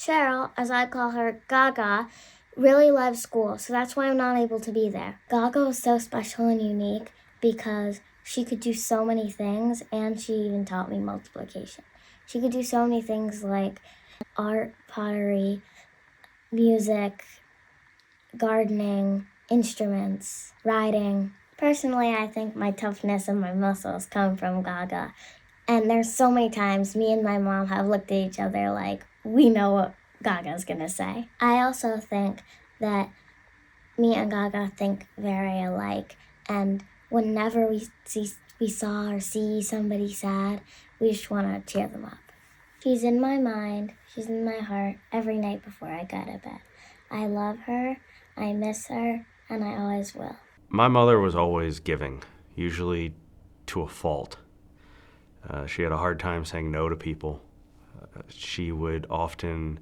Cheryl, as I call her, Gaga, really loves school, so that's why I'm not able to be there. Gaga is so special and unique because she could do so many things, and she even taught me multiplication. She could do so many things like art, pottery, music, gardening, instruments, riding. Personally, I think my toughness and my muscles come from Gaga. And there's so many times me and my mom have looked at each other like, we know what Gaga's gonna say. I also think that me and Gaga think very alike. And whenever we saw or see somebody sad, we just want to cheer them up. She's in my mind, she's in my heart every night before I go to bed. I love her, I miss her, and I always will. My mother was always giving, usually to a fault. She had a hard time saying no to people. She would often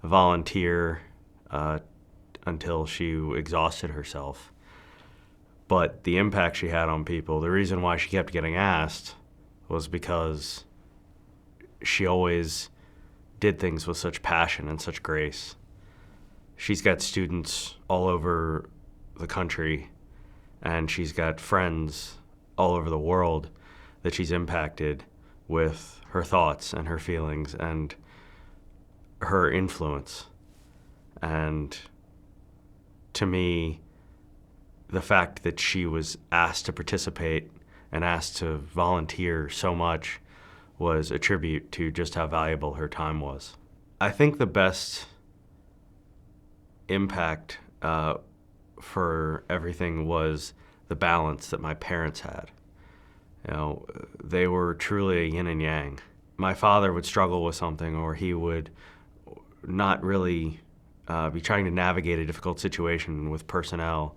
volunteer until she exhausted herself. But the impact she had on people, the reason why she kept getting asked was because she always did things with such passion and such grace. She's got students all over the country, and she's got friends all over the world that she's impacted with her thoughts and her feelings and her influence. And to me, the fact that she was asked to participate and asked to volunteer so much was a tribute to just how valuable her time was. I think the best impact for everything was the balance that my parents had. You know, they were truly a yin and yang. My father would struggle with something, or he would not really be trying to navigate a difficult situation with personnel.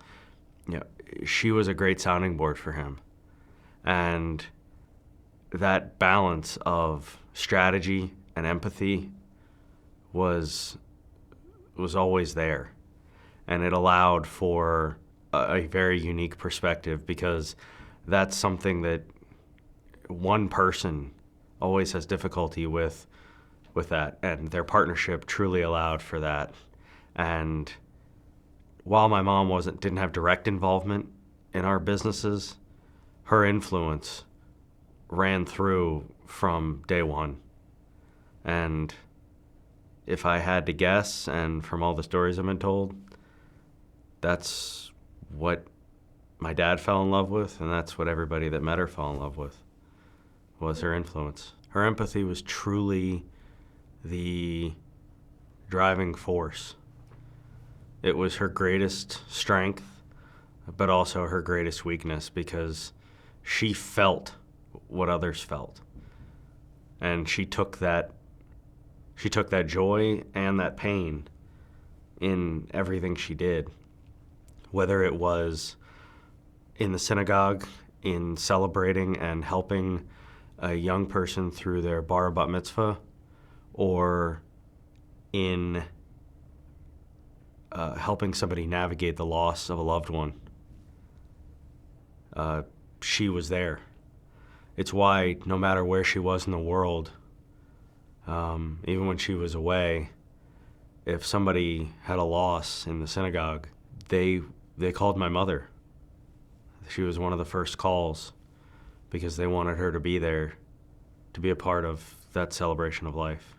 You know, she was a great sounding board for him. And that balance of strategy and empathy was always there. And it allowed for a very unique perspective, because that's something that one person always has difficulty with that, and their partnership truly allowed for that. And while my mom didn't have direct involvement in our businesses, her influence ran through from day one. And if I had to guess, and from all the stories I've been told, that's what my dad fell in love with, and that's what everybody that met her fell in love with, was her influence. Her empathy was truly the driving force. It was her greatest strength, but also her greatest weakness, because she felt what others felt. And she took that joy and that pain in everything she did, whether it was in the synagogue, in celebrating and helping a young person through their bar bat mitzvah, or in helping somebody navigate the loss of a loved one. She was there. It's why no matter where she was in the world, even when she was away, if somebody had a loss in the synagogue, they called my mother. She was one of the first calls, because they wanted her to be there, to be a part of that celebration of life.